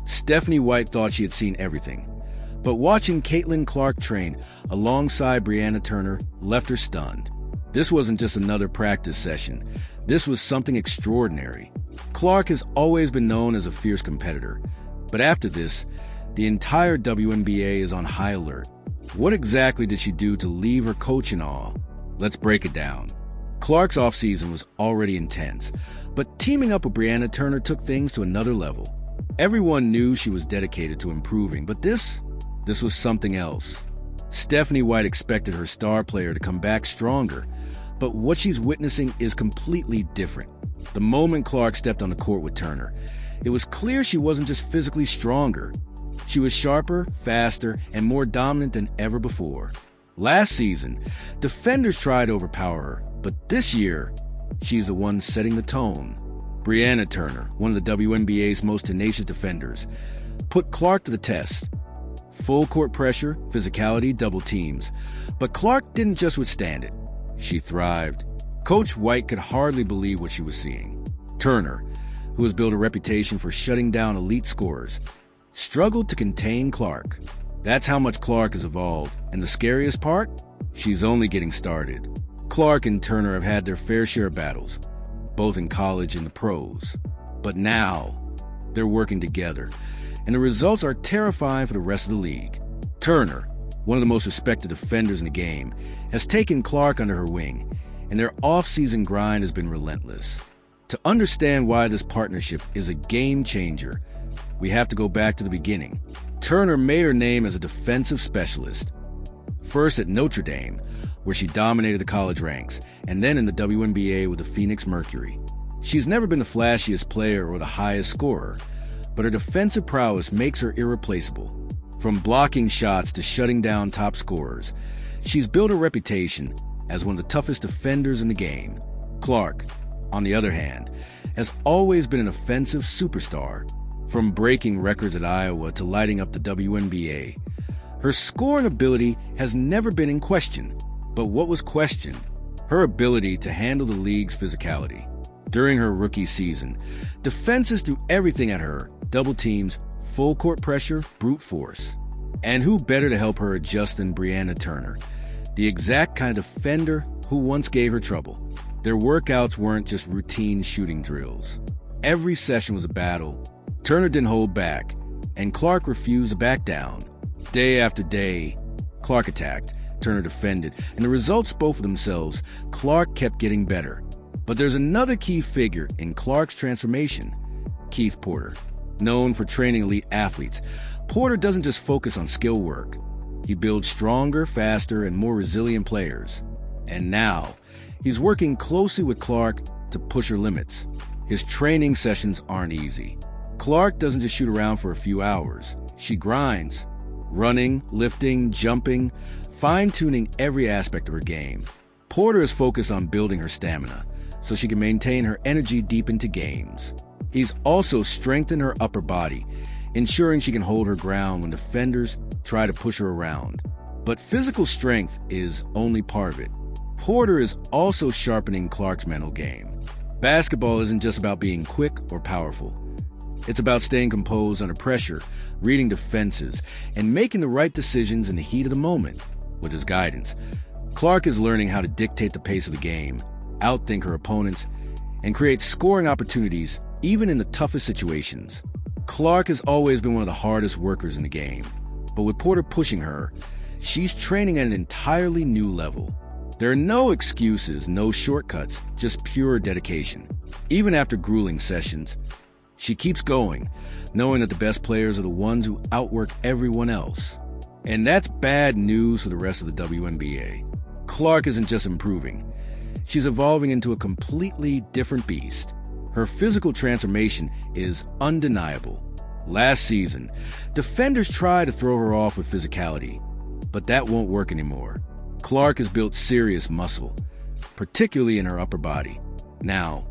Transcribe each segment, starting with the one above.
Stephanie White thought she had seen everything, but watching Caitlinclark train alongside Brianna Turner left her stunned. This wasn't just another practice session. This was something extraordinary. Clark has always been known as a fierce competitor, but after this, the entire WNBA is on high alert. What exactly did she do to leave her coach in awe? Let's break it down. Clark's offseason was already intense, but teaming up with Brianna Turner took things to another level. Everyone knew she was dedicated to improving, but this was something else. Stephanie White expected her star player to come back stronger, but what she's witnessing is completely different. The moment Clark stepped on the court with Turner, it was clear she wasn't just physically stronger. She was sharper, faster, and more dominant than ever before. Last season, defenders tried to overpower her, but this year, she's the one setting the tone. Brianna Turner, one of the WNBA's most tenacious defenders, put Clark to the test. Full court pressure, physicality, double teams. But Clark didn't just withstand it. She thrived. Coach White could hardly believe what she was seeing. Turner, who has built a reputation for shutting down elite scorers, struggled to contain Clark. That's how much Clark has evolved. And the scariest part? She's only getting started. Clark and Turner have had their fair share of battles, both in college and the pros. But now, they're working together, and the results are terrifying for the rest of the league. Turner, one of the most respected defenders in the game, has taken Clark under her wing, and their off-season grind has been relentless. To understand why this partnership is a game changer, we have to go back to the beginning. Turner made her name as a defensive specialist, first at Notre Dame, where she dominated the college ranks, and then in the WNBA with the Phoenix Mercury. She's never been the flashiest player or the highest scorer, but her defensive prowess makes her irreplaceable. From blocking shots to shutting down top scorers, she's built a reputation as one of the toughest defenders in the game. Clark, on the other hand, has always been an offensive superstar. From breaking records at Iowa to lighting up the WNBA, her scoring ability has never been in question. But what was questioned? Her ability to handle the league's physicality. During her rookie season, defenses threw everything at her: double teams, full court pressure, brute force. And who better to help her adjust than Brianna Turner, the exact kind of defender who once gave her trouble. Their workouts weren't just routine shooting drills. Every session was a battle. Turner didn't hold back, and Clark refused to back down. Day after day, Clark attacked, Turner defended, and the results spoke for themselves. Clark kept getting better. But there's another key figure in Clark's transformation: Keith Porter. Known for training elite athletes, Porter doesn't just focus on skill work. He builds stronger, faster, and more resilient players. And now, he's working closely with Clark to push her limits. His training sessions aren't easy. Clark doesn't just shoot around for a few hours. She grinds, running, lifting, jumping, fine-tuning every aspect of her game. Porter is focused on building her stamina so she can maintain her energy deep into games. He's also strengthened her upper body, ensuring she can hold her ground when defenders try to push her around. But physical strength is only part of it. Porter is also sharpening Clark's mental game. Basketball isn't just about being quick or powerful. It's about staying composed under pressure, reading defenses, and making the right decisions in the heat of the moment. With his guidance, Clark is learning how to dictate the pace of the game, outthink her opponents, and create scoring opportunities even in the toughest situations. Clark has always been one of the hardest workers in the game, but with Porter pushing her, she's training at an entirely new level. There are no excuses, no shortcuts, just pure dedication. Even after grueling sessions, she keeps going, knowing that the best players are the ones who outwork everyone else. And that's bad news for the rest of the WNBA. Clark isn't just improving. She's evolving into a completely different beast. Her physical transformation is undeniable. Last season, defenders tried to throw her off with physicality, but that won't work anymore. Clark has built serious muscle, particularly in her upper body. Now,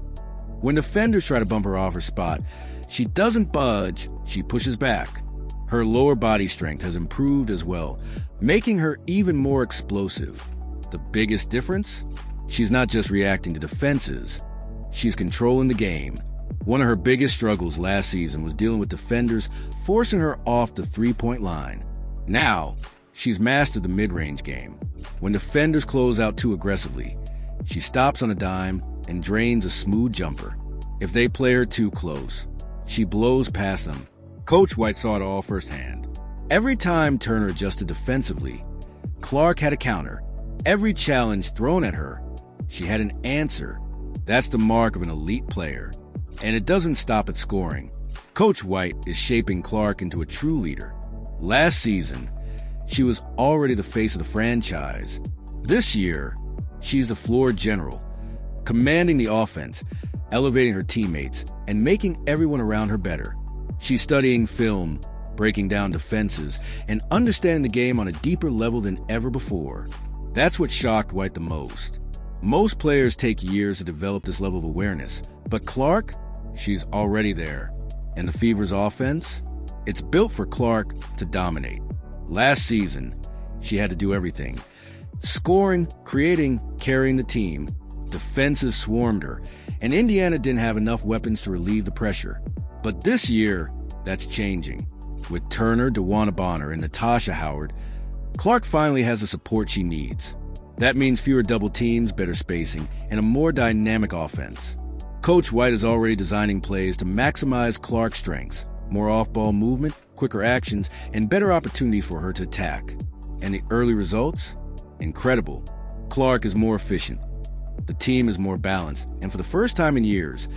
when defenders try to bump her off her spot, she doesn't budge, she pushes back. Her lower body strength has improved as well, making her even more explosive. The biggest difference? She's not just reacting to defenses, she's controlling the game. One of her biggest struggles last season was dealing with defenders forcing her off the three-point line. Now, she's mastered the mid-range game. When defenders close out too aggressively, she stops on a dime and drains a smooth jumper. If they play her too close, she blows past them. Coach White saw it all firsthand. Every time Turner adjusted defensively, Clark had a counter. Every challenge thrown at her, she had an answer. That's the mark of an elite player. And it doesn't stop at scoring. Coach White is shaping Clark into a true leader. Last season, she was already the face of the franchise. This year, she's a floor general, commanding the offense, elevating her teammates, and making everyone around her better. She's studying film, breaking down defenses, and understanding the game on a deeper level than ever before. That's what shocked White the most. Most players take years to develop this level of awareness, but Clark, she's already there. And the Fever's offense? It's built for Clark to dominate. Last season, she had to do everything. Scoring, creating, carrying the team. Defenses swarmed her, and Indiana didn't have enough weapons to relieve the pressure. But this year, that's changing. With Turner, DeWanna Bonner, and Natasha Howard, Clark finally has the support she needs. That means fewer double teams, better spacing, and a more dynamic offense. Coach White is already designing plays to maximize Clark's strengths. More off-ball movement, quicker actions, and better opportunity for her to attack. And the early results? Incredible. Clark is more efficient. The team is more balanced, and for the first time in years,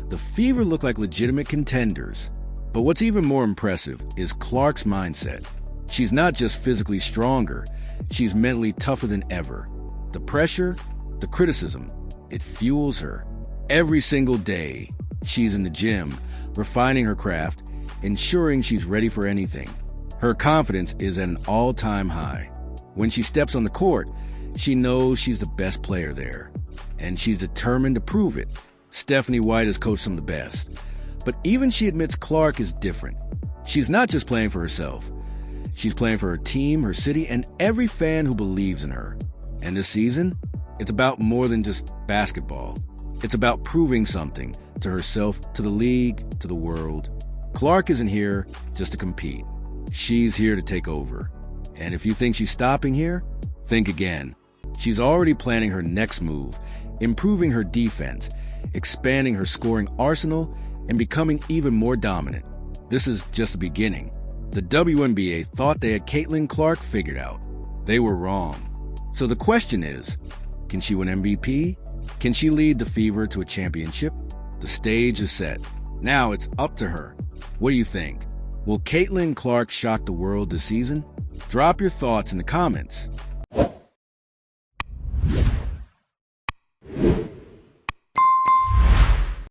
the Fever look like legitimate contenders. But what's even more impressive is Clark's mindset. She's not just physically stronger, she's mentally tougher than ever. The pressure, the criticism, it fuels her. Every single day, she's in the gym, refining her craft, ensuring she's ready for anything. Her confidence is at an all-time high. When she steps on the court, she knows she's the best player there, and she's determined to prove it. Stephanie White has coached some of the best, but even she admits Clark is different. She's not just playing for herself. She's playing for her team, her city, and every fan who believes in her. And this season, it's about more than just basketball. It's about proving something to herself, to the league, to the world. Clark isn't here just to compete. She's here to take over. And if you think she's stopping here, think again. She's already planning her next move, improving her defense, expanding her scoring arsenal, and becoming even more dominant. This is just the beginning. The WNBA thought they had Caitlin Clark figured out. They were wrong. So the question is, can she win MVP? Can she lead the Fever to a championship? The stage is set. Now it's up to her. What do you think? Will Caitlin Clark shock the world this season? Drop your thoughts in the comments.